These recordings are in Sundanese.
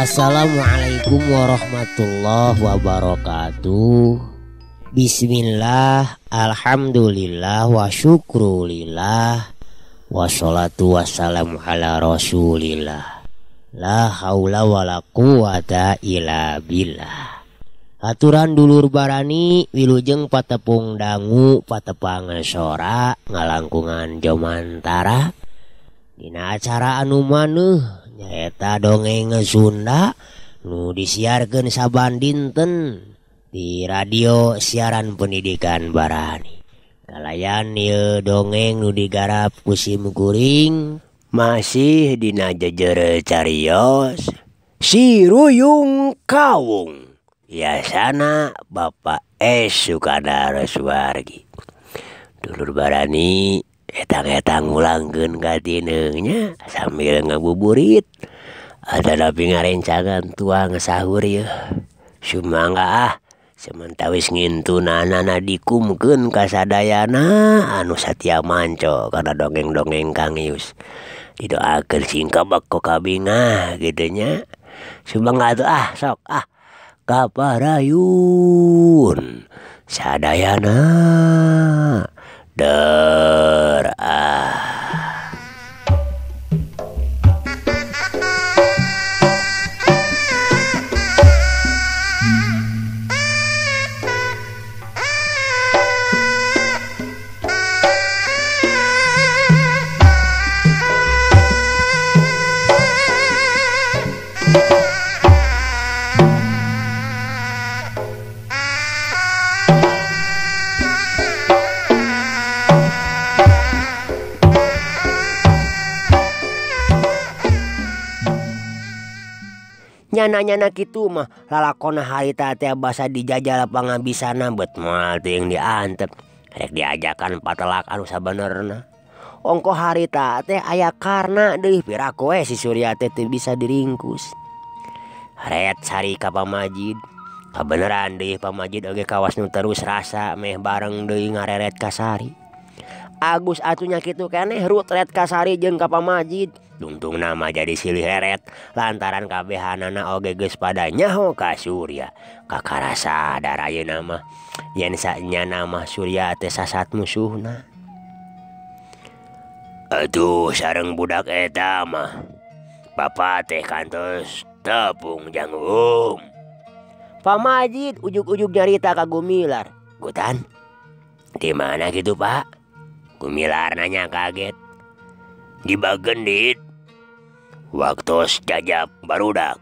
Assalamualaikum warahmatullahi wabarakatuh. Bismillah, alhamdulillah, wa syukrulillah, wassalatu wassalamu ala rasulillah. La haula wa la quwata illa billah. Aturan dulur barani wilujeng patepung dangu patepang sora ngalangkungan jomantara dina acara anu maneuh nyaeta dongeng Sunda nu disiarkeun saban dinten di radio siaran pendidikan barani. Kalayan ieu dongeng nu digarap ku Simkuring masih dina jejer carios Si Ruyung Kawung, biasana Bapak S. Sukadar Suwargi. Dulur barani etang-etang ngulangkeun ka tineungnya sambil ngabuburit. Ada tapi ngarencangan tuang sahur ya. Sumangga sementawis ngintunana dikumkeun ka sadayana anu satia manco kana dongeng-dongeng Kang Yus. Didoakeun singkabak ko kabinga kitu nya. Sumangga atuh sok kaparayun sadayana nyana kitu mah lalakona harita teh basa dijajal pangabisana bet moal teuing diantep rek diajakan patelak anu sabenerna. Ongko harita teh aya karna deui pirako we si Surya teh teu bisa diringkus. Ret sari ka Pamajid. Kabeneran deui Pamajid oge kawas nu terus rasa meh bareng deui ngareret ka Sari. Agus atunya kitu keneh rut ret ka Sari jeung ka Pamajid. Tungtung nama jadi silih heret lantaran kabehanana oge geus pada nyaho ka Surya. Kakarasa darayeuna mah yen sanya nama Surya teh sasat musuhna. Atuh sareng budak eta mah bapa teh kantos tepung jangum. Pamajid ujuk-ujuk nyarita ka Gumilar. Gutan, di mana gitu Pak? Gumilar nanya kaget. Di Bagendit. Waktos jajab barudak.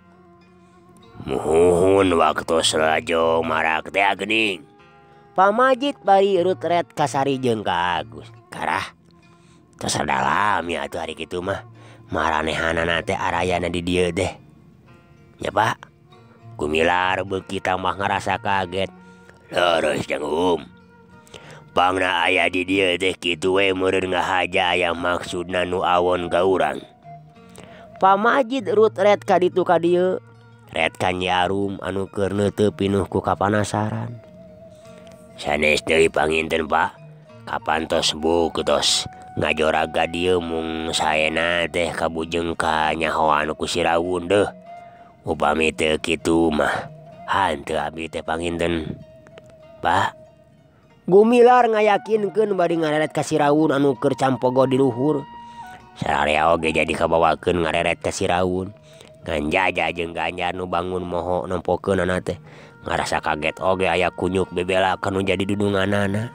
Muhun waktos rajo marak teh geuning. Pamajid bari urut ret ka Sari jeung ka Agus. Karah. Tos dalami atuh hari kitu mah. Maranehanana teh arayana di dieu teh. Ya Pak. Gumilar beuki tambah ngarasa kaget. Leres jangum. Pangna aya di dieu teh kitu we meureun ngahaja aya maksudna nu awon ka urang. Pamajid rut ret ka ditu ka dieu. Ret ka Nyarum anu keur neuteup pinuh ku kapanasaran. Sanes deui panginten Pak. Kapantos buktos ngajoraga dieu mung saena teh kabujeng ka nyahoan ku Sirawun deuh. Upami teu kitu mah hanteu abdi teh panginten. Pak, Gumilar ngayakinkeun bari ngareret ka Sirawun anu keur campogo di luhur. Sararea oge jadi kabawakeun ngareret ka Sirawun. Ngan Jaja jeung Ganjar nu bangun moho nempokeunana teh ngarasa kaget oge aya kunyuk bebelakeun nu jadi dudunganana.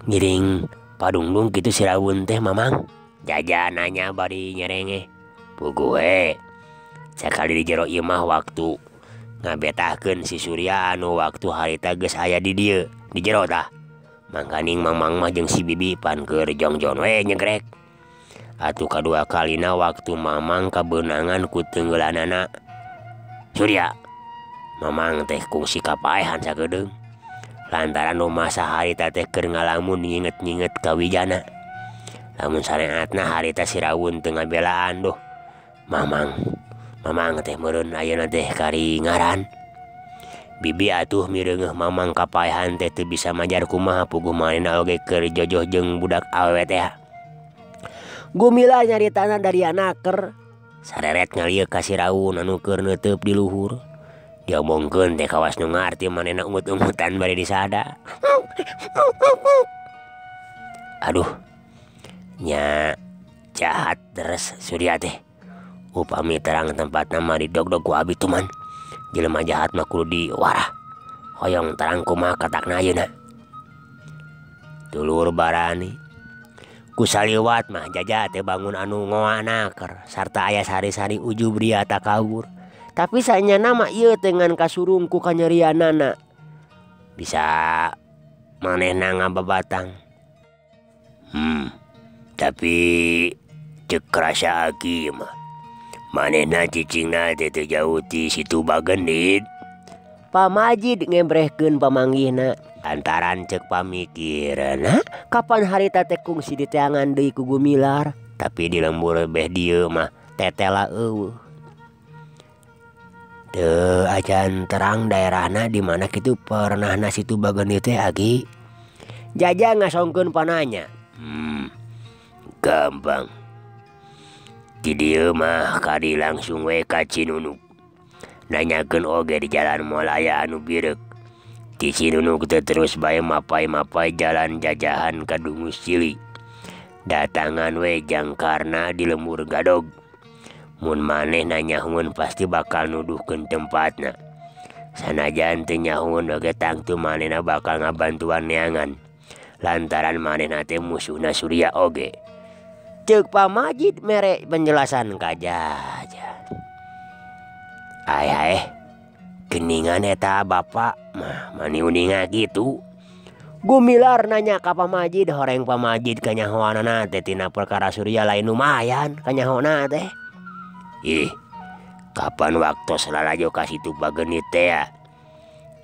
Ngiring padungdung kitu Sirawun teh Mamang. Jaja nanya bari nyerenge. Puguh we. Sekali di jero ieu mah waktu ngabetahkeun si Surya anu waktu harita geus aya di dieu di jero tah. Mangkaning Mamang mah jeung si Bibi pan keur jongjon we nyegrek. Atuh kadua kalina waktu Mamang kabeunangan ku teunggelanana Surya, Mamang teh kungsi kapaehan sakedeung. Lantaran rumah saharita teh keur ngalamun nginget-nginget kawijana. Lamun sareatna harita si Rawun teu ngabelaan doh. Mamang teh meureun ayeuna teh kari ngaran. Bibi atuh mireungeuh Mamang kapaehan teh teu bisa majar kumaha puguh manehna oge keur jojoh jeung budak awewe teh. Gumilar nyaritana dari anaker sareret ngalieu ka si Rawun anu keur neuteup di luhur. Diomongkeun teh kawas nu ngarti manehna umut-umutan bari disada. Aduh, nya jahat deres Surya teh. Upami terang tempatna mah didog-dog ku abi tuman. Jelema jahat mah kudu diwarah. Hoyong terang kumaha katakna ayeuna. Dulur barani. Ku saliwat mah Jaja teh bangun anu ngoanaker sarta aya sari-sari ujub ria takawur. Tapi sanyana mah ieu teh ngan kasurung ku kanyerianana. Bisa manehna ngababatang. Tapi cek rasa aki mah manehna cicingna teh teu jauh ti situ Bagendit. Pak Majid ngembrehkeun pamanggihna. Lantaran cek pamikireuna kapan harita teh kungsi diteangan deui ku Gumilar. Tapi di lembur beh dieu mah tetela eueuh. Teu acan terang daerahna di mana kitu pernahna situ Bagendit teh Agi. Jaja ngasongkeun pananya. Gampang. Di dieu mah kadi langsung we ka Cinunuk. Nanyakeun oge di jalan moal aya anu birek. Di Cinunuk teh terus bae mapai-mapai jalan jajahan ka Dungus Cili. Datangan we jangkarna di lembur gadog. Mun maneh nanyahun pasti bakal nuduhkeun tempatna. Sanajan teu nyahun oge tangtu manehna bakal ngabantuan neangan. Lantaran manehna teh musuhna Surya oge. Ceuk Pak Majid mere penjelasan ka Jaja. Geningan eta bapak mah mani uninga gitu. Gumilar nanya ka Pak Majid, horeng Pak Majid kanyahoanana teh tina perkara Surya lain lumayan kanyahona teh. Kapan waktu lalajo ka situ Bagendit teh ya?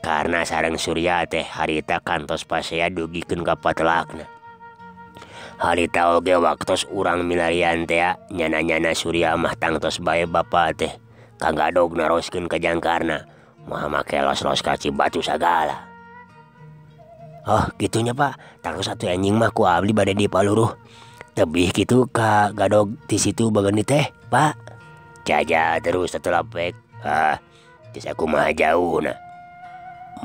Karena sareng Surya teh harita kantos pasea dugikeun ka patelakna. Harita oge waktos urang milarian teh nyana-nyana Surya mah tangtos bae bapa teh kagadog naroskeun ka jangkarna. Moal make los-los ka Cibatu sagala. Oh gitunya Pak, tangtos satu anjing mah ku abdi bade di Paluruh. Tebih gitu ka gadog di situ Bagendit teh, Pak. Jaja terus setelah pek. Geus aku mah jauh na.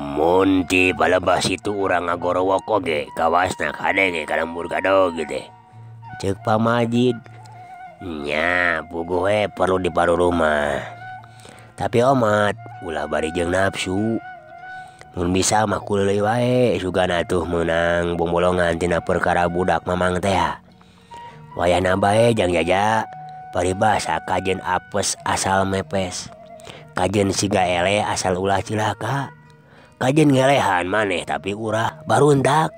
Mun ti palebah situ urang ngagorowok oge kawasna kadenge ka lembur gadog gitu. Ceuk Pak Majid. Nya puguh we perlu di Paluruh mah. Tapi omat ulah bari jeung nafsu. Mun bisa mah kuleuleuy wae sugana tuh meunang bombolongan tina perkara budak Mamang teh. Wayahna bae jang Jaja paribasa kajen apes asal mepes. Kajen siga ele asal ulah cilaka. Kajen ngelehan maneh tapi urah barundak.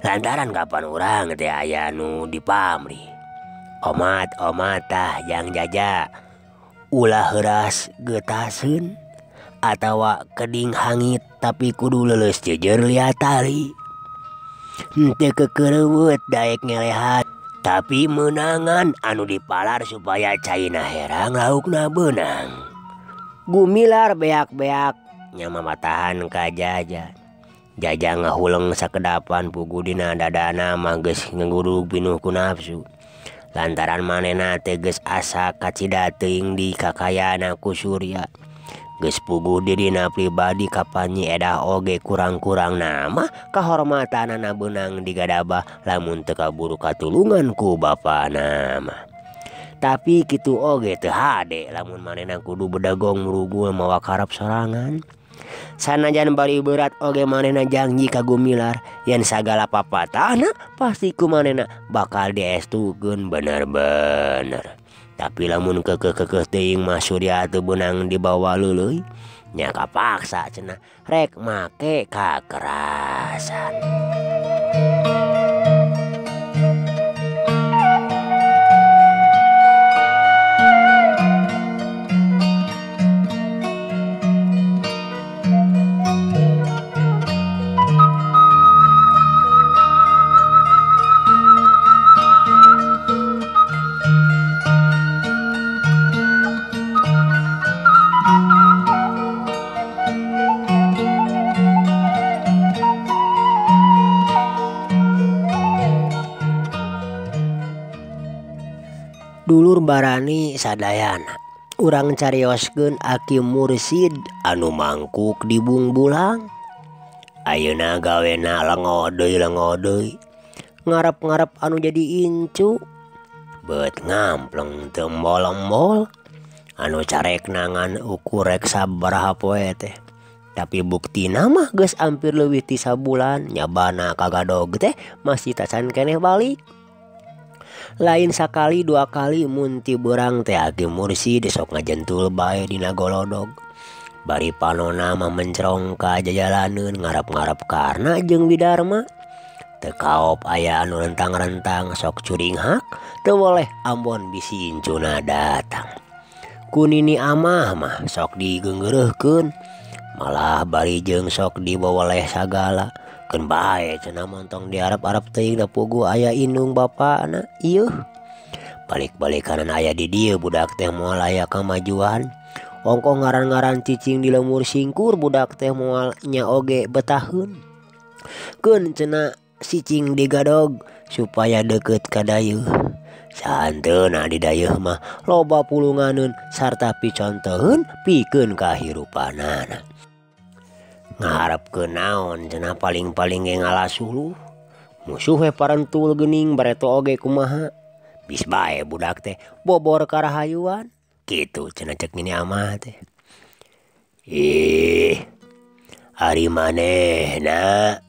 Lantaran kapan urang teh aya nu dipamri. Omat tah jang Jaja ulah heuras geutaseun atawa keding hangit tapi kudu leuleus jejer liat tali. Henteu kekeureuweut daek ngelehan tapi meunangan anu dipalar supaya caina herang laukna beunang. Gumilar beak-beak nya mamatahan ka Jaja. Jaja ngahuleng sakedapan pugu dina dadana mah geus ngegurug pinuh ku nafsu. Lantaran manehna teh geus asa kacida teuing di kakayana ku Surya. Geus puguh dirina pribadi kapanyi edah oge kurang-kurang nama kahormatanana beunang digadabah lamun teu kaburu katulungan ku bapana mah. Tapi kitu oge teu hade lamun manehna kudu bedagong merugul mawa karep sorangan. Sanajan bari berat oge manehna janji ka Gumilar yen sagala papatahna pasti ku manehna bakal diestukeun bener-bener. Tapi lamun kekeh teuing mah Surya teu beunang dibawa leuleui nya kapaksa cenah rek make kakerasan. Dulur Barani sadayana urang carioskeun Aki Mursid anu mangkuk di Bungbulang. Ayeuna gawena lengo deui ngarep-ngarep anu jadi incu beut ngampleng teu embol-embol anu carek nangan ukur rek sabaraha poe teh. Tapi buktina mah geus ampir leuwih ti sabulan nyabana kagadog teh masih tacan keneh balik. Lain sakali dua kali mun ti beurang teh Aki Mursid sok ngajentul bae dina golodog. Bari panonna mah mencrong ka jajalaneun ngarep-ngarep karna jeung Widarma. Teu kaop aya anu rentang-rentang sok curing hak teu boleh ambon bisi incuna datang. Ku Nini Amah mah sok digeungeureuhkeun malah bari jeung sok dibawaleh sagala. Keun bae cenah montong diarep-arep teuing da pugu aya indung bapana ieuh. Balik-balikanan aya di dieu budak teh moal aya kamajuan. Ongkoh ngaran-ngaran cicing di lemur singkur budak teh moal nya oge betaheun. Keun cenah cicing digadog supaya deukeut ka dayeuh. Sahanteuna di dayeuh mah loba pulunganeun sarta picontoheun pikeun kahirupanana. Ngaharepkeun naon cenah paling-paling ge ngalasuluh. Musuh we parentul geuning bareto oge kumaha. Bis bae budak teh bobor karahayuan. Kitu cenah cek Nini Amah teh. Ari manehna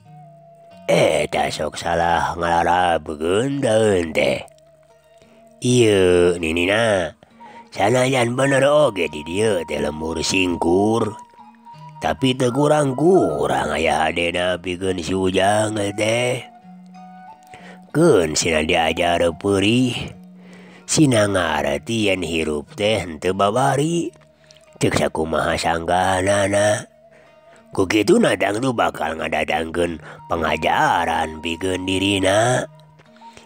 eta sok salah ngalarabkeun daun teh. Ieu Ninina sanajan bener oge di dieu teh lembur singkur. Tapi teu kurang-kurang aya hadena pikeun si Ujang teh. Keun sina diajar peurih. Sina ngarti yen hirup teh henteu babari. Ceuk sakumaha sanggahanana. Ku kituna dangtu bakal ngadatangkeun pengajaran pikeun dirina.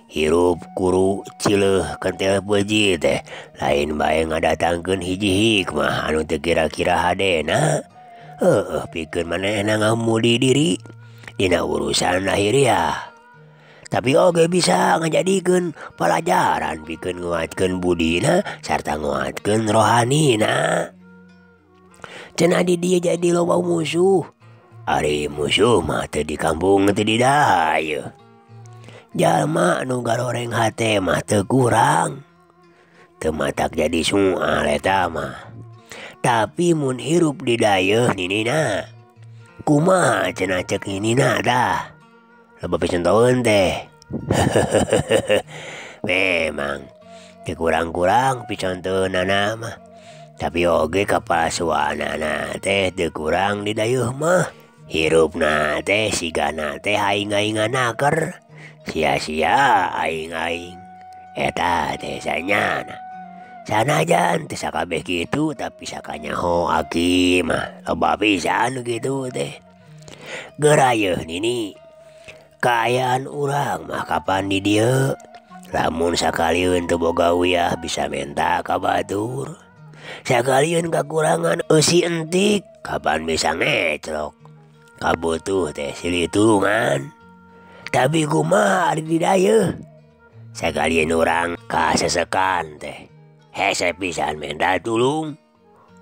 Hirup kuru cileuh kentel beji teh lain bae ngadatangkeun hiji hikmah anu teu kira-kira hadena. Pikeun manehna ngamuli diri dina urusan lahiriah. Tapi oge bisa ngajadikeun pelajaran pikeun nguatkeun budina sarta nguatkeun rohanina. Cenah di dieu jadi loba musuh. Ari musuh mah teu di kampung teu di dayeuh. Jalma anu garoreng hate mah teu kurang. Teu matak jadi soal eta mah. Tapi mun hirup di dayeuh Ninina kumaha cenah cek Ninina tah. Loba picontoheun teh. Memang teu kurang-kurang picontoheunana mah. Tapi oge kapalsuanana teh teu kurang di dayeuh mah. Hirupna teh sigana teh aing-ainganaker. Sia-sia aing-aing. Eta teh sanyana. Sanajan teu sakabeh kitu tapi sakanyaho Aki mah loba pisan kitu teh. Geurayeuh Nini. Kaayaan urang mah kapan di dieu. Lamun sakalieun teu boga uyah bisa menta ka batur. Sakalieun kakurangan eusi entik kapan bisa ngeclok. Kabutuh teh silitungan. Tapi kumaha ari di dayeuh. Sakalieun urang kasesekan teh. Hese pisan menta tulung.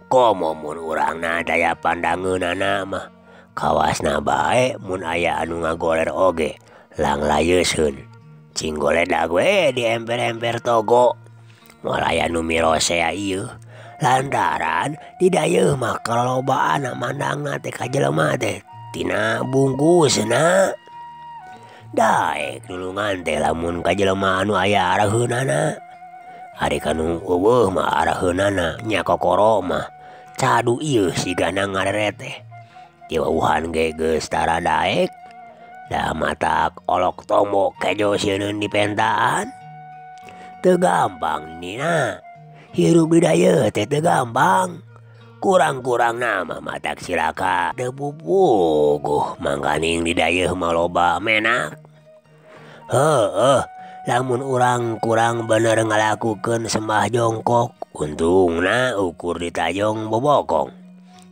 Komo mun urangna daya pandangeunana mah kawasna bae mun aya anu ngagoler oge lang layeuskeun. Cing goledag we di emper-emper togo. Moal aya nu mirosea ieu. Lantaran di dayeuh mah kalolobaan mandangna teh ka jelema teh tina bungkusna. Daek nulungan teh lamun ka jelema anu aya araheunana. Ari kanu eueuh mah araheunana nya kokoro mah cadu ieu sigana ngareret teh. Tiwauhan ge geus tara daek da matak olok tombo kejo sieun di pentaan. Teu gampang nina. Hirup di dayeuh teh teu gampang. Kurang-kurang nama matak silaka teu pupuguh mangkaning di dayeuh mah loba menak. Heueuh, lamun urang kurang bener ngalakukeun sembah jongkok, untungna ukur ditayong bobokong.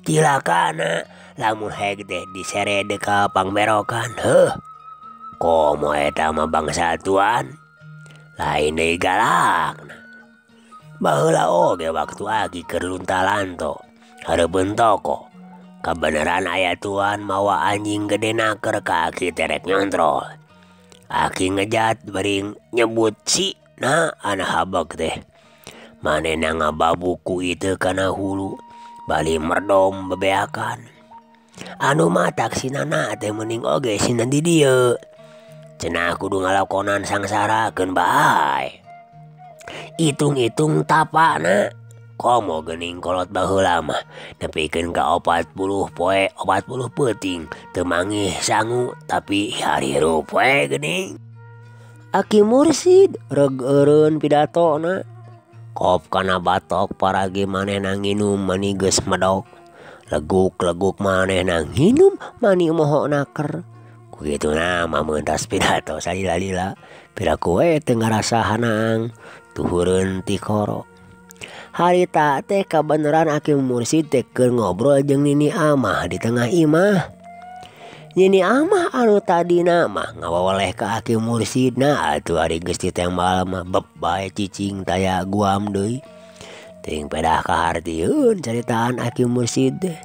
Cilakana lamun heg teh diserede ka pangberokan, komo eta mah bangsatuan. Lain deui galakna. Baheula oge waktu Aki keur luntalanto hareupeun toko. Kabeneran aya tuan mawa anjing gede naker ka Aki terek nyontrol. Aki ngejat bering nyebut si na ana habak teh. Manehna ngababuku itu kana hulu bali merdom bebeakan. Anu matak sinana teh mending oge sina di dieu. Cenah kudu ngalakonan sangsarakeun bae. Itung-itung tapana komo geuning kolot baheula mah nepikeun ka 40 poe 40 peuting teu mangih sangu tapi harirup we geuning. Aki Mursid reg eureun pidatona. Kop kana batok paragi manehna nginum mani geus medok. Leguk-leguk manehna nginum mani moho naker. Kugituna mameuntas pidato salila-lila piraku we teu ngarasa hanaang tuheureun ti koro. Harita teh kabeneran Aki Mursid teh keur ngobrol jeung Nini Amah di tengah imah. Nini Amah anu tadina mah ngawaweleh ka Aki Mursid na atuh ari geus ditembal mah beb bae cicing taya guam deui. Teuing pedah kahartieun caritaan Aki Mursid teh.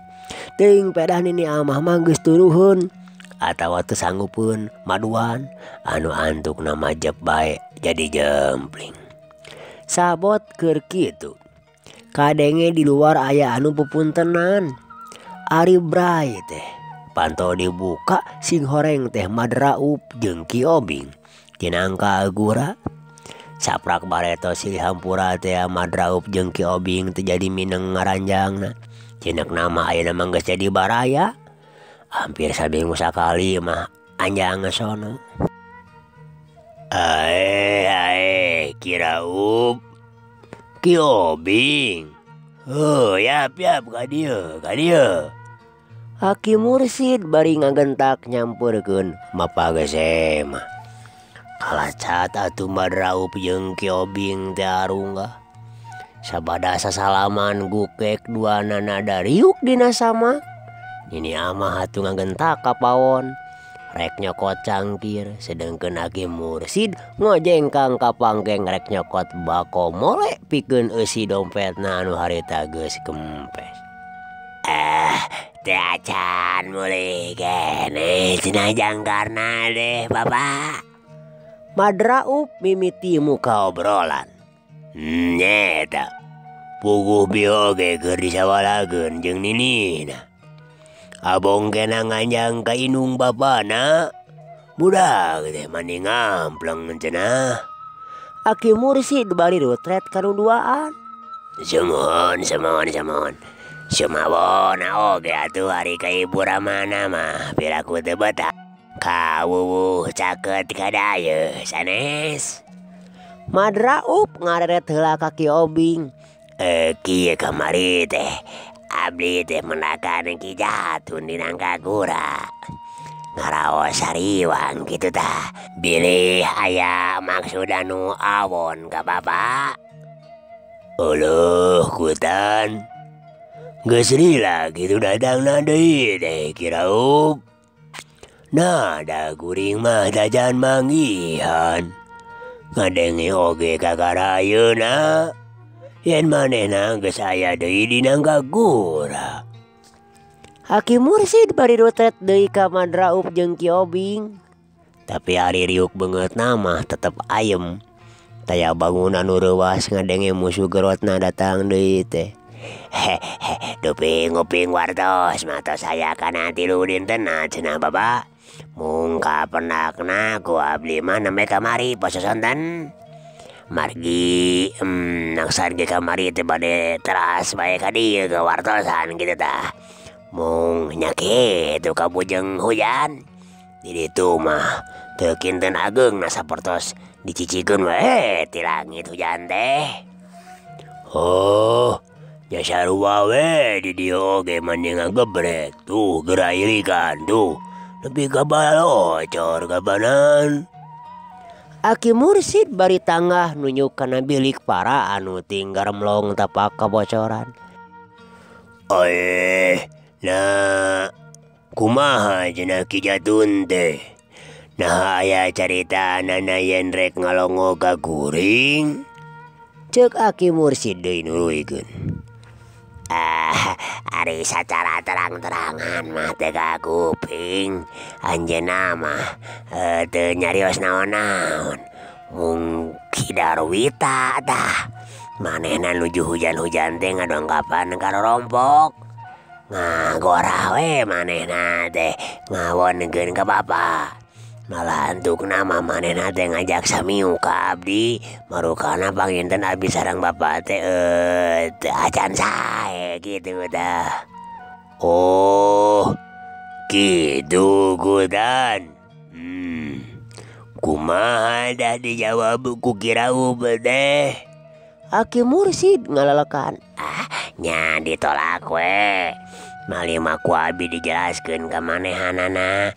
Teuing pedah Nini Amah mah geus turuhun atawa teu sanggupeun maduan anu antukna majep bae jadi jempling. Sabot keur kitu. Kadenge di luar aya anu pupuntenan. Ari Bray teh panto dibuka sing horeng teh Madraup jeung Ki Obing tina angka agura. Saprak bareto silih hampura teh Madraup jeung Ki Obing teh jadi mineng ngaranjangna. Cenek nama ayeuna mah geus jadi baraya. Hampir sabinggu sakali mah anjang sono. Ae Kiraup Ki Obing. Yap ka dieu. Aki Mursid bari ngagentak nyampurkeun mapagese mah. Kalacat atuh Madraup jeung Ki Obing teh arunggah. Sabada sasalaman gukek duana nada riuk dina sama. Nini Amah atuh ngagentak ka pawon. Rek nyokot cangkir sedengkeun Aki Mursid ngojengkang ka pangkeng rek nyokot bako mole pikeun eusi dompetna anu harita geus kempes. Teh acan mulih kene cenah jangkarna deh Bapak. Madraup mimiti muka obrolan. Nyeta puguh bieu oge keur disawalakeun jeung ninina. Abong kena nganjang ka inung bapana. Budak teh mani ngampleng cenah. Aki Mursid bari rutret kanu duaan. Semon. Sumawona oge atuh ari ka Ibu Ramana mah piraku teu betah. Kawuwuh caket ka dayeuh sanes. Madraup ngareret heula ka Ki Obing. Kieu kamari teh abdi teh menakan Ki Jatun di Nangkagura. Ngaraos sariwang kitu tah. Bilih aya maksud anu awon ka Bapak. Uluh kutan. Geus lila kitu datangna deui teh Kiraup. Nada kuring mah dajan manggihan. Ngadenge oge kakarayeuna. Yen manehna geus aya deui di Nangkagura. Aki Mursid bari rutret deui ka Madraup jeung Ki Obing. Tapi ari riuk beungeutna mah tetep ayem. Taya bangunan nu reuwas ngadenge musuh gerotna datang deui teh. Uping wartos matos saya kana tilu dintenna cenah Bapak. Mung kapernakna ku abdi mah nembe kamari poso sonten. margi naksan ge kamari teh bade teras bae ka dieu ke wartosan kitu tah. Mung nya kitu kabujeng hujan. Di ditu mah teu kinten ageungna sapertos dicicikeun wae ti langit hujan teh. Oh, nya sarua we di dieu oge mending ngagebrek tuh gerai ikan tuh. Lebih ka balocor kabanan. Aki Mursid bari tanggah nunjuk kana bilik para anu tinggal melong tapak kabocoran. Nah, kumaha cenah Ki Jatun teh? Nah aya carita nana yen rek ngalongo ka kuring? Ceuk Aki Mursid deui nuluykeun. Ari sacara terang-terangan mah teh ka kuping. Anjeunna mah teu nyarios naon-naon. Mung Ki Darwita tah. Manehna nuju hujan-hujan teh ngadongkapan ka rorompok. Ngagorah we manehna teh ngawonkeun ka bapa. Malah antukna mah manehna teh ngajak samiu ka abdi. Marukana panginten abdi sareng bapa teh acan sae kitu dah. Oh, kitu kudan. Kumaha dah dijawab ku Kiraub teh? Aki Mursid ngalalakan. Nya ditolak we. Malima ku abi dijelaskeun ka manehanana.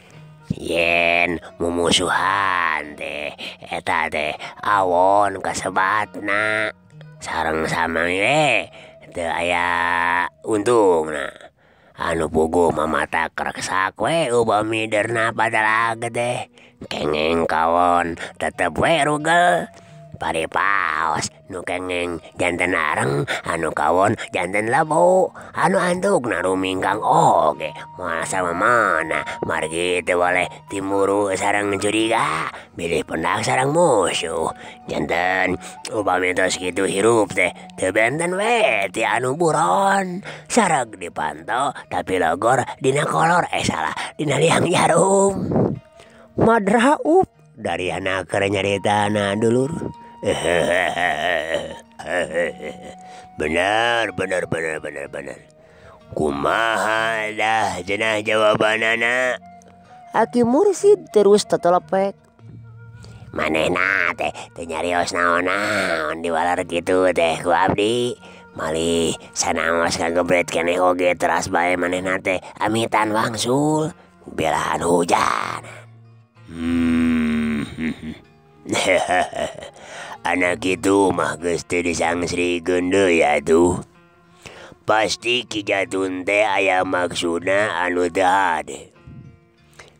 Yen mumusuhan teh eta teh awon kasebatna. Sareng sami we teu aya untungna. Anu puguh mah mata kreksak we upami derna padalag teh. Kengeng kawon tetep we rugel. Pari paos nu kengeng janten areng, anu kawon janten lebo, anu antukna rumingkang oge. Masa mana margi teu boleh timuru sareng curiga, bilih pendak sareng musuh. Janten upami tos kitu hirup teh teu benten we ti anu buron. Sareg dipantau tapi logor dina kolor salah dina liang jarum. Madraup dari anak keur nyaritana dulur. Benar. Kumaha dah cenah jawabanana? Aki Mursid terus tetelepek. Manehna teh teu nyarios naon-naon diwalar kitu teh ku abdi. Malih sanaos kagebret keneh oge teras bae manehna teh amitan wangsul belahan hujan. Anak itu mah geus teu disangsrikeun deui atuh. Pasti Ki Jatun teh aya maksudna anu teu hade.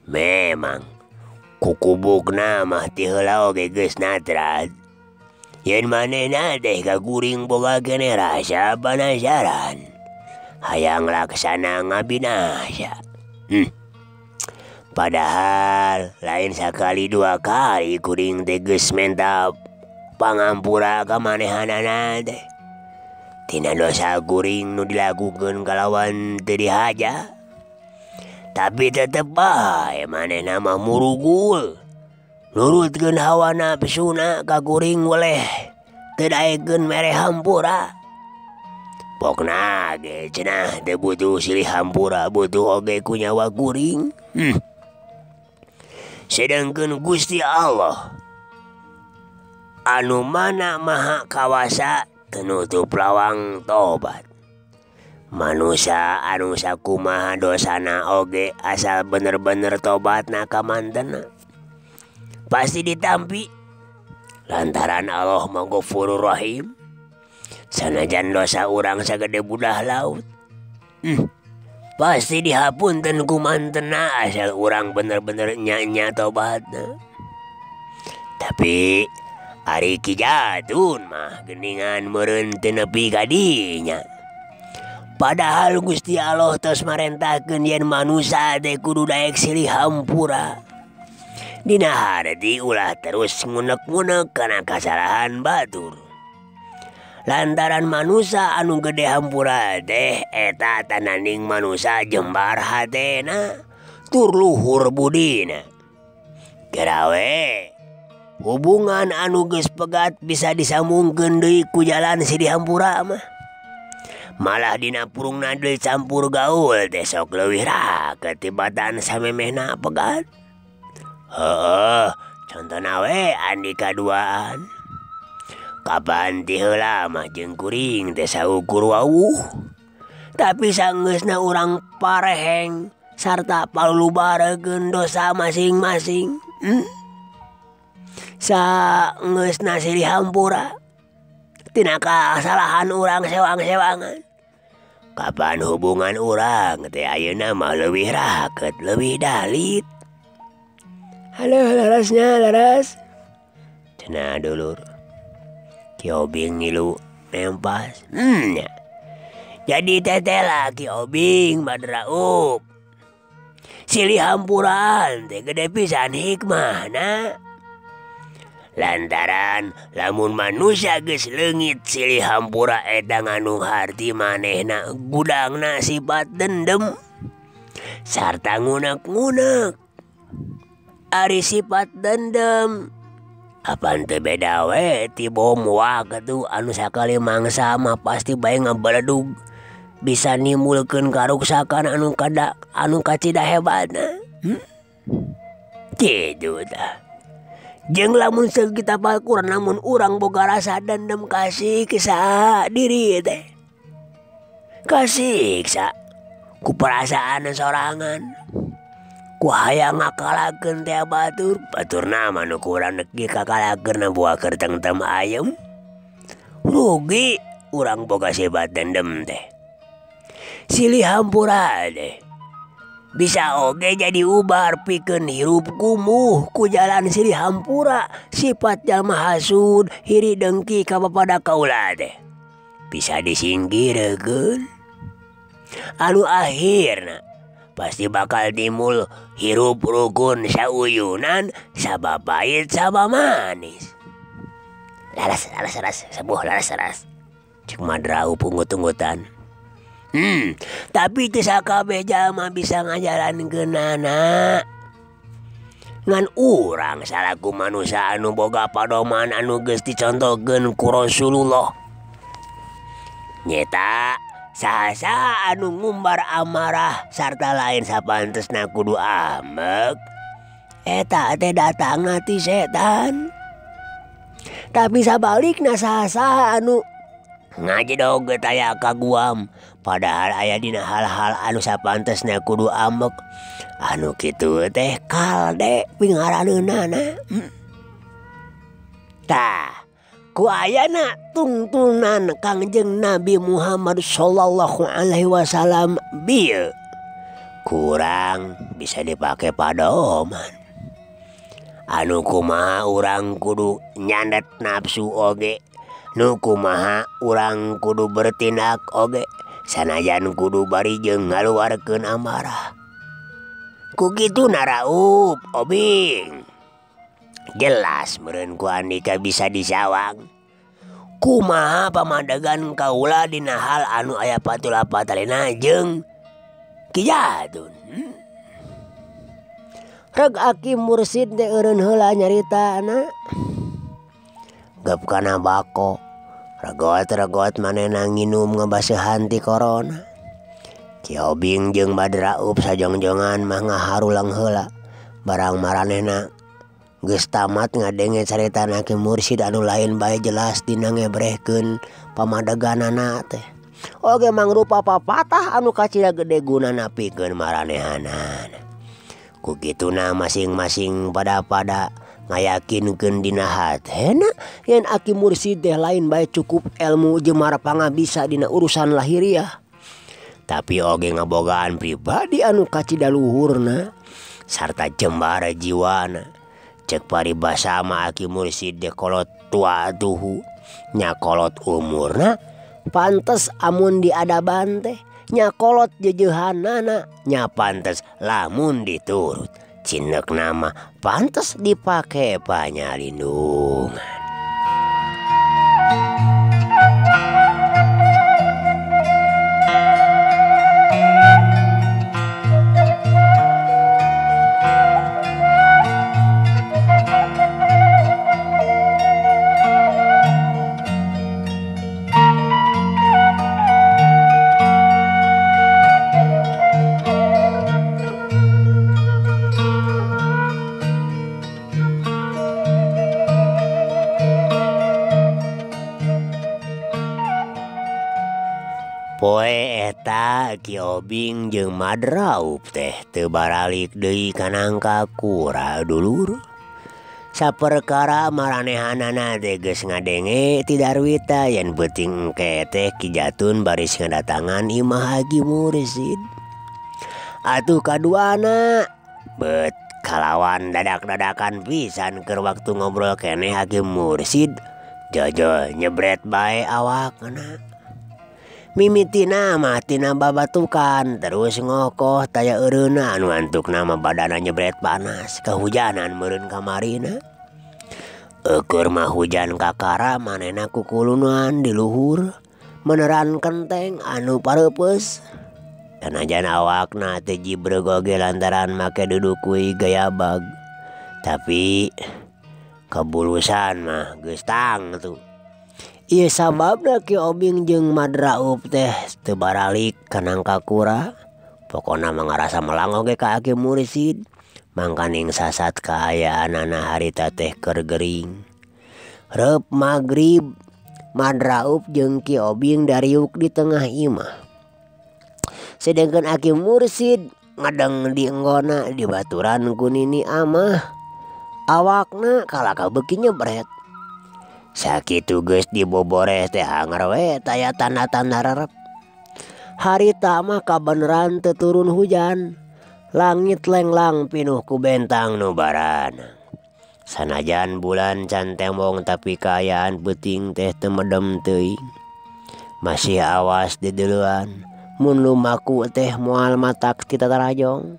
Memang kukubukna mah ti heula oge geus natrat. Yen manehna teh ka kuring boga keneh rasa panasaran. Hayang laksana ngabinasa. Padahal lain sakali dua kali kuring teh geus menta pangampura ka manehanana teh. Tina dosa kuring nu dilakukeun kalawan teu dihaja. Tapi tetep bae manehna mah murugul. Nurutkeun hawa nafsuna ka kuring boleh teu daekeun mere hampura. Pokna ge cenah teu butuh silih hampura, butuh oge ku nyawa kuring. Sedangkeun Gusti Allah anu mana maha kawasa tenutup lawang tobat. Manusia anu sakumaha dosana oge asal bener-bener tobatna ka mantena pasti ditampi lantaran Allah Maghfurur Rahim. Sanajan dosa urang sagede budah laut, pasti dihapunten ku mantena asal urang bener-bener nya tobatna. Tapi ari Ki Jatun mah geuningan meureun teu nepi ka dinya. Padahal Gusti Allah tos marentahkeun yen manusia teh kudu daek silih hampura. Dina harti ulah terus ngunek-ngunek kana kasalahan batur. Lantaran manusia anu gede hampura teh eta tananing manusia jembar hatena tur luhur budina. Garawe hubungan anu geus pegat bisa disambungkeun deui ku jalan Sidi Hampura mah. Malah dina purungna deui campur gaul teh sok leuwih raket tibatan samemehna pegat. Heueuh, contona we Andika duaan. Kapan ti heula mah jeung kuring teh saukur wawuh. Tapi sanggeusna urang pareheng sarta palulubarekeun dosa masing-masing. Saeungeusna Sidi Hampura tina kasalahan urang sewang-sewangan. Kapan hubungan urang teh ayeuna mah leuwih raket, leuwih dalit. Halo larasnya, laras. Cenah dulur. Ki Obing ngilu nempas. Ya. Jadi tetela Ki Obing Badraup. Sidi Hampuraan teh gede pisan hikmahna. Lantaran lamun manusia geus leungit Sidi Hampura eta nganu harti manehna gudangna sifat dendem sarta ngunek-ngunek. Ari sifat dendem apaan teu beda we ti bom waktu anu sakali mangsa mah pasti bae ngabaledug bisa nimbulkeun karuksakan anu kacida hebatna. Kitu tah. Jeung lamun kita Al-Qur'an namun urang boga rasa dendam kasih saha diri teh. Kasiksa ku perasaan sorangan. Ku hayang ngakalakeun teh baturna mah nu kurang neki kakalakeun buah kerteng-tem ayem. Rugi urang boga sifat dendam teh. Sidi Hampura teh bisa oge jadi ubar pikeun hirup kumuh ku jalan Sidi Hampura sifat jalma hasud hiri dengki ka bapada kaula teh bisa disingkirkeun. Anu akhirna pasti bakal timbul hirup rukun sauyunan sabapait sabamanis. Laras sebuah laras cek Madraup ungut-ungutan. Tapi teu sakabeh jalma bisa ngajalankeunana. Ngan urang salaku manusia anu boga padoman anu geus dicontohkeun ku Rasulullah. Nyeta saha anu ngumbar amarah sarta lain sapantesna kudu amek. Eta teh datangna ti setan. Tapi sabalikna saha anu ngajedog aya kaguam padahal aya dina hal-hal anu sapantesna kudu amek. Anu kitu teh kalde pingaraneunana. Tah ku ayana tuntunan Kangjeng Nabi Muhammad sallallahu alaihi wasallam bieu kurang bisa dipake padoman. Anu kumaha urang kudu nyandet nafsu oge, nu kumaha urang kudu bertindak oge, sanajan kudu bari jeung ngaluarkeun amarah. Ku kitu Naraup, Obing. Jelas meureun ku Andika bisa disawang. Kumaha pamandegan kaula dina hal anu aya patula-patalina jeung Ki Jatun. Reg Aki Mursid teh eureun heula nyaritana. Gep kana bako, regot-regot manehna nginum ngabaseuhan ti corona. Ki Obing jeung Badraup sajongjongan mah ngaharulang heula barang maranehna geus tamat ngadenge caritana Ki Mursid anu lain bae jelas dina ngebrehkeun pamadeganana teh. Oge mangrupa papatah anu kacida gede gunana pikeun maranehanana. Ku kituna masing-masing pada ngayakinkeun dina hatena yen Aki Mursid teh lain bae cukup ilmu jemar pangabisa dina urusan lahiriah. Tapi oge ngabogaan pribadi anu kacida luhurna sarta jembara jiwana. Cek paribasa mah Aki Mursid teh kolot tua tuhu nya kolot umurna pantes amun diadaban teh nya kolot jeujehanana nya pantes lamun diturut cinek nama pantes dipake panyalindungan. Poe eta Ki Obing jeung Madraup teh teu baralik deui ka nangka kura dulur. Saperkara maranehanana teh geus ngadenge ti Darwita yen beuting engke teh Ki Jatun baris ngadatangan Imah Haji Mursid. Atuh kaduana bet kalawan dadak-dadakan pisan keur waktu ngobrol keneh Haji Mursid jajal nyebret bae awakna. Mimitina mah tina babatukan terus ngokoh taya eureuna anu antukna mah badana nyebret panas kahujanan meureun kamarina. Keur mah hujan kakara manehna kukulunan di luhur meneran kenteng anu pareupeus. Sanajan awakna teh jibreg oge lantaran make dudukui gaya bag. Tapi kabulusan mah geus tang tuh. Ieu sababna Ki Obing jeung Madraup teh teu baralik ka nangka kura. Pokona mah ngarasa melang oge ka Haji Mursid. Mangkaning sasat kaayaanana harita teh keur gering. Reup magrib Madraup jeung Ki Obing dariuk di tengah imah. Sedengkeun Haji Mursid ngadeng di enggona dibaturan ku Nini Amah. Awakna kalaka beuki nyebret. Sakitu geus diboboreh teh hanger we taya tanda-tanda rerep. Harita mah kabeneran teu turun hujan. Langit lenglang pinuh ku bentang nu barana. Sanajan bulan can tembong tapi kaayaan beuting teh teu medem teuing. Masih awas dideuleuan mun lumaku teh moal matak ti tatarajong.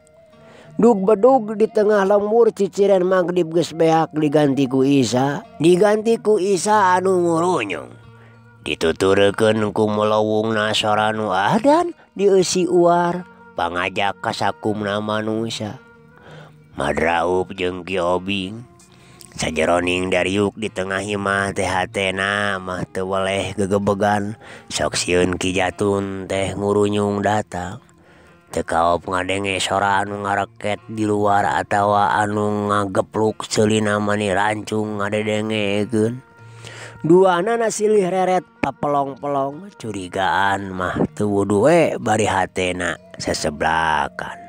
Dug bedug di tengah lembur ciciren magrib geus beak diganti ku Isa anu ngurunyung. Dituturkeun ku melowungna sora nu adan dieusi uar pangajak ka sakumna manusia. Madraup jeung Ki Obing sajeroning dariuk di tengah imah teh hatena mah teu weleh gegebegan sok sieun Ki Jatun teh ngurunyung datang. Teu kaop ngadenge sora anu ngareket di luar atawa anu ngagepluk ceulina mani rancung ngadedengekeun. Duana silih reret papelong-pelong curigaan mah teu wudu we bari hatena seseblakan.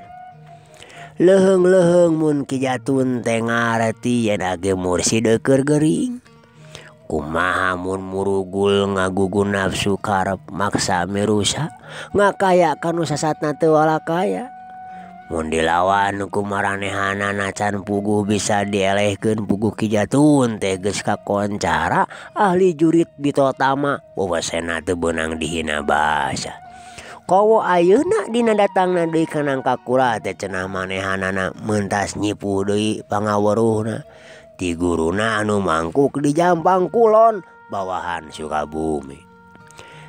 Leheung-leheung mun Ki Jatun teh ngareti yen Haji Mursid keur gering. Kumaha mun murugul ngagugun nafsu karep maksa mirusa ngakaya kanu sasatna teu walakaya. Mun dilawan ku maranehanana can puguh bisa dielehkeun puguh Ki Jatun teh geus kakoncara ahli jurit Bitotama wewasena teu beunang dihina basa. Kowo ayeuna dina datangna deui ka nangka kura teh cenah manehanana meuntas nyipu deui pangaweruhna. Ti guruna anu mangkuk di Jampang Kulon bawahan Sukabumi.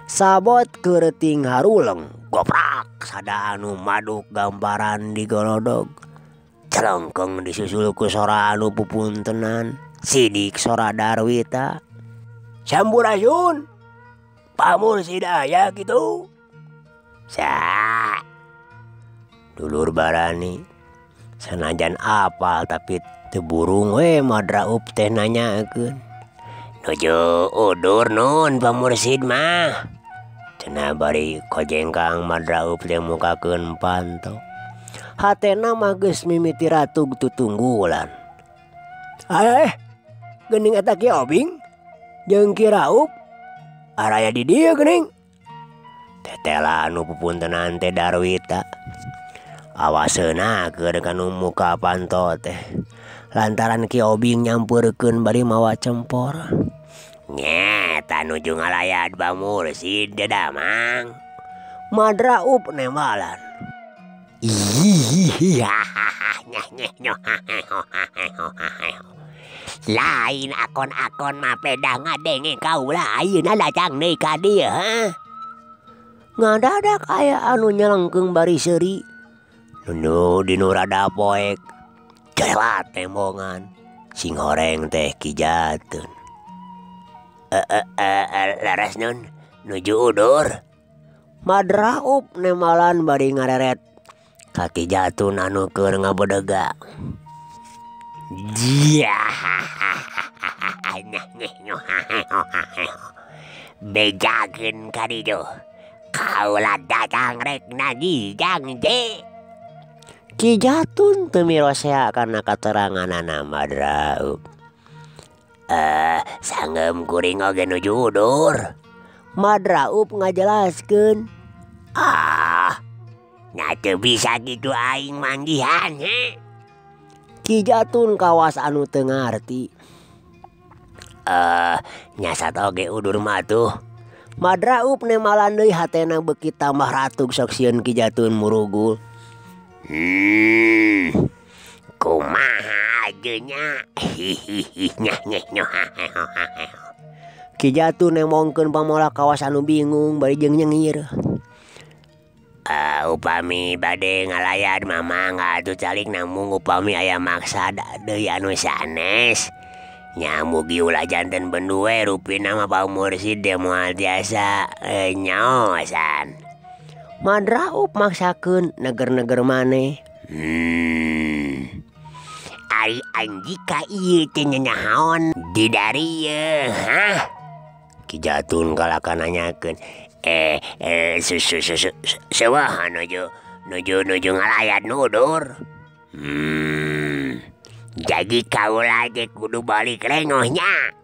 Sabot keureting haruleng goprak sada anu maduk gambaran di golodog. Celengkeng disusul ku sora anu pupuntenan sidik sora Darwita. Sampurasun Pak Mursid aya kitu. Sa dulur barani sanajan apal tapi teu burung we Madraup teh nanyakeun. Nuju udur nun Pak Mursid mah. Cenah bari kojengkang Madraup teh mukakeun panto. Hatena mah geus mimiti ratug tutunggulan. Geuning eta Ki Obing jeung Ki Raup araya di dieu geuning. Tetela anu pupuntenan teh Darwita. Awaseuna keur kanu muka panto teh. Lantaran Ki Obing nyampurkeun bari mawa cempor. Nyeta nuju ngalayat Pak Mursid dadamang. Madraup nembalan. Lain akon-akon mah pedah ngadenge kaula ayeuna lajang deui ka dieu heuh. Ngadadak aya anu nyelengkeung bari seuri. Nu dinu rada poek lewat tembongan sing horeng teh Ki Jatun. Laras nun nuju udur. Madraup nemalan bari ngareret ka Ki Jatun anu keur ngabedega. Bejakeun ka dieu Kaulah datang rek nagijang je. Ki Jatun teu mirosea karena kateranganana Madraup. Sanggem kuring oge nuju udur. Madraup ngajelaskeun. Nya teu bisa gitu aing manggihan he. Ki Jatun kawas anu teu ngarti. Nyasat oge udur mah tuh. Madraup nemalan deui hatena beuki tambah ratug sok sieun Ki Jatun murugul. Kumaha ajeuna? Ki Jatun nemongkeun pamola kawas anu bingung bari jeung nyengir. Upami bade ngalayat mamang atuh calik namung upami aya maksad deui anu sanes. Nya mugi ulah janten bendue rupina mah Pak Mursid teh moal tiasa nyaosan. Madraup maksakeun neger-neger maneh. Ari anjika ieu teh nyahaon di dari ye, hah? Ki Jatun kalakan nanyakeun. Sawaha nuju ngalayat nudur. Jadi kaula ge kudu balik rengohnya.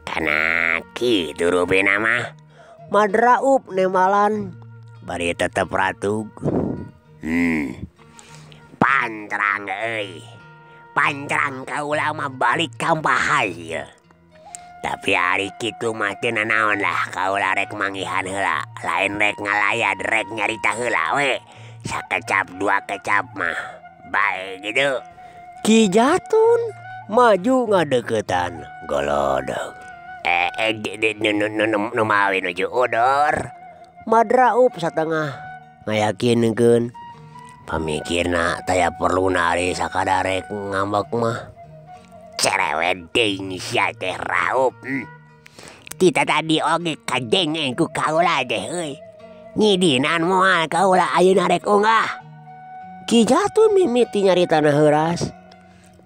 Kana kitu rupina mah. Madraup nemalan bari tetep ratug. Pantrang euy. Pantrang kaula mah balik ka Bahaya. Tapi hari kitu mah teu nanaon lah kaula rek manggihan heula. Lain rek ngalayat rek nyarita heula we. Sakecap dua kecap mah bae gitu. Ki Jatun maju ngadeukeutan golodog. Nu mawi nuju udur. Madraup satengah ngayakinkeun. Pamikirna taya perlu nari sakadarek ngambek mah. Cerewet deing sia teh Raup. Tita tadi oge kadengeng ku kaula teh euy. Ngidinan moal kaula ayeuna rek unggah. Ki Jatun mimiti nyaritana heuras.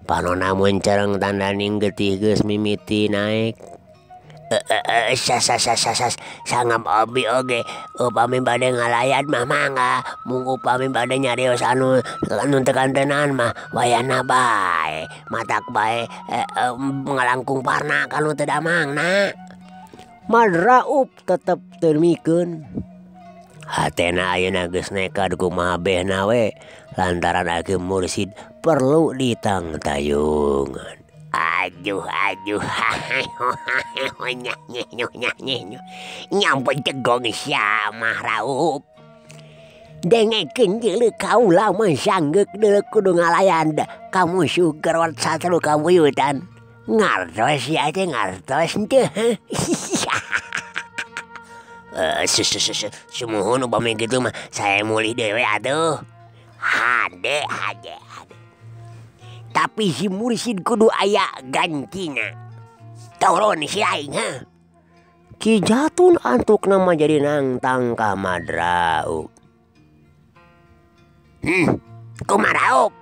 Panonna mun cereng tandaning getih geus mimiti naek. Sangam obi oge upami bade ngalayat mah mangga. Mung upami bade nyarios anu tekantenan mah wayana bae. Matak bae ngalangkung parna kanu teu damangna. Madraup tetep teu mikeun. Hatena ayeuna geus nekad kumaha behna we lantaran Aki Mursid perlu ditangtayungan. Aduh nyampe tegong siamah Raup. Dengekeun deuleu kaula mah sanggeuk deuleu kudu ngalayan kamu suger wat satelu kabuyutan. Ngartos ya teh ngartos teu. Sumuhun upami kitu mah saya mulih dewe atuh. Hade. Tapi si Mursid kudu aya gantina. Tauron si aing ha. Ki Jatun antuk nama jadi nangtang ka Madraup. Kumaha Raup?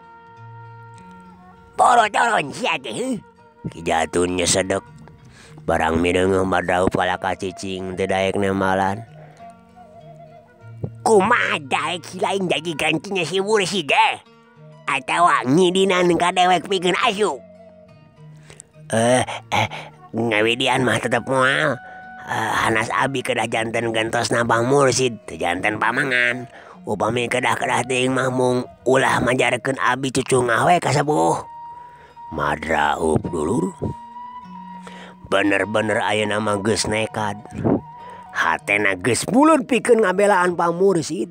Poro-toron sia teh. Ki Jatun nyesedek. Barang mideungeuh Madraup kalaka cicing teu daek nemalan. Kumaha daek si lain jadi gantinya si Mursid deh? Atawa ngidinan ka dewek pikeun asup. Ngawidian mah tetep moal. Hanas abi kedah janten gentosna Bang Mursid teu janten pamangan. Upami kedah-kedah teuing mah mung ulah majarkeun abi cucungah we ka sabuh. Madraup dulur. Bener-bener ayeuna mah geus nekad. Hatena geus buleun pikeun ngabelaan Bang Mursid.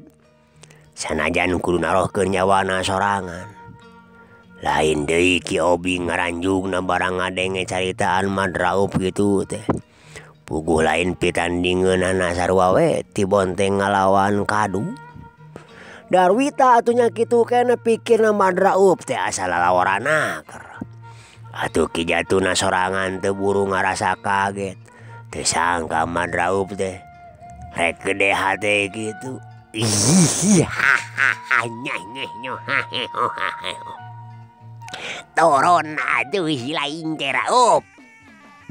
Sanajan kudu narohkeun nyawana sorangan. Lain deui Ki Obi ngaranjugna barang ngadenge caritaan Madraup gitu teh. Puguh lain pitandingeunana sarua we ti bonteng ngalawan kadu. Darwita atunya kitu kene pikirna Madraup teh asal lalawaranaker. Atuh Ki Jatuna sorangan teu buru ngarasa kaget. Teu sangka Madraup teh rek gede hate gitu. Toron atuh si lain teh Raup.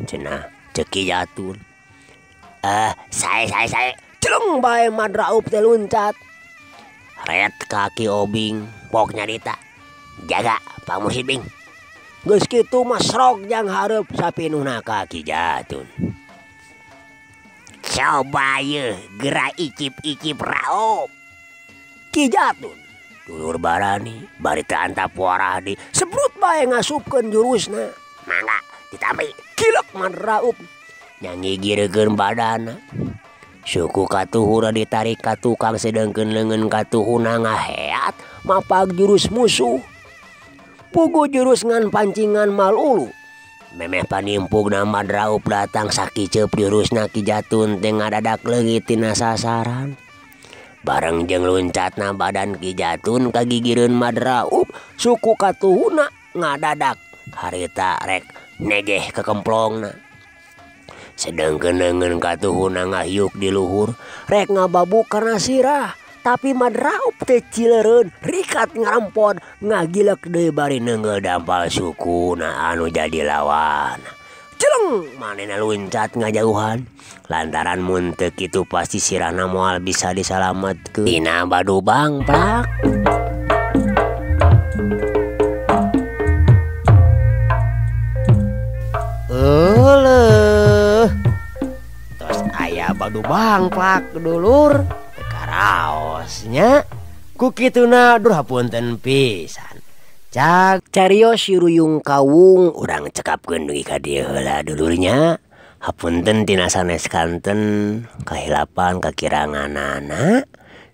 Cenah cek Ki Jatun. Saya. Celeng bae Madraup teh luncat. Red kaki obing pok nyarita. Jaga Pak Muhyiddin. Geus kitu mah srog jang hareup sapinuhna kaki Jatun. Coba ye gerak icip-icip Raup. Ki Jatun dulur barani bari teu antap warah di sebrut bae ngasupkeun jurusna. Mangga ditampi kilek Madraup nyangigirkeun badanna. Suku katuhuna ditarik ka tukang sedengkeun leungeun katuhuna ngaheat mapag jurus musuh. Pugu jurus ngan pancingan malulu. Memeh panimpugna Madraup datang sakiceup jurusna Ki Jatun teh ngadadak leungit tina sasaran. Bareng jeung luncatna badan Ki Jatun kagigireun Madraup, suku katuhuna ngadadak harita rek negeh ke kemplongna. Sedengkeun leungeun katuhuna ngahiuk di luhur rek ngababuk karena sirah. Tapi Madraup teh cileureun rikat ngarampod ngagilek deui bari neunggel dampal sukuna anu jadi lawan. Celeng manehna luncat ngajauhan lantaran mun teu kitu pasti sirahna moal bisa disalametkeun tina badu bangplak. Tos aya badu bangplak dulur karaosnya ku kituna dur hapunten pisan. Cak carios si Ruyung Kawung urang cekapkeun dugi ka dieu heula dulurnya. Hapunten tina sanes kanten kahilapan kakiranganana.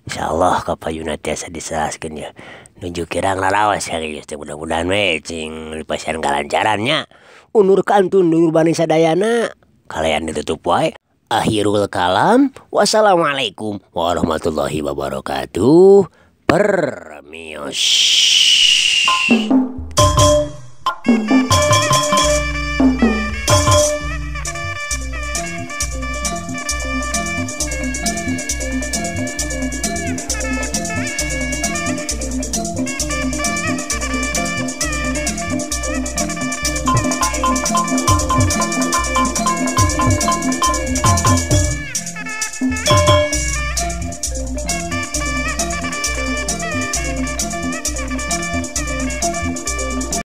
Insyaallah kapayuna tiasa diseraskeun ya. Nuju kirang lalawas serius teh mudah-mudahan we cing dipasihan kalancarannya. Undur kantun dulur bani sadayana kalian ditutup wae. Akhirul kalam. Wassalamualaikum warahmatullahi wabarakatuh. Permios.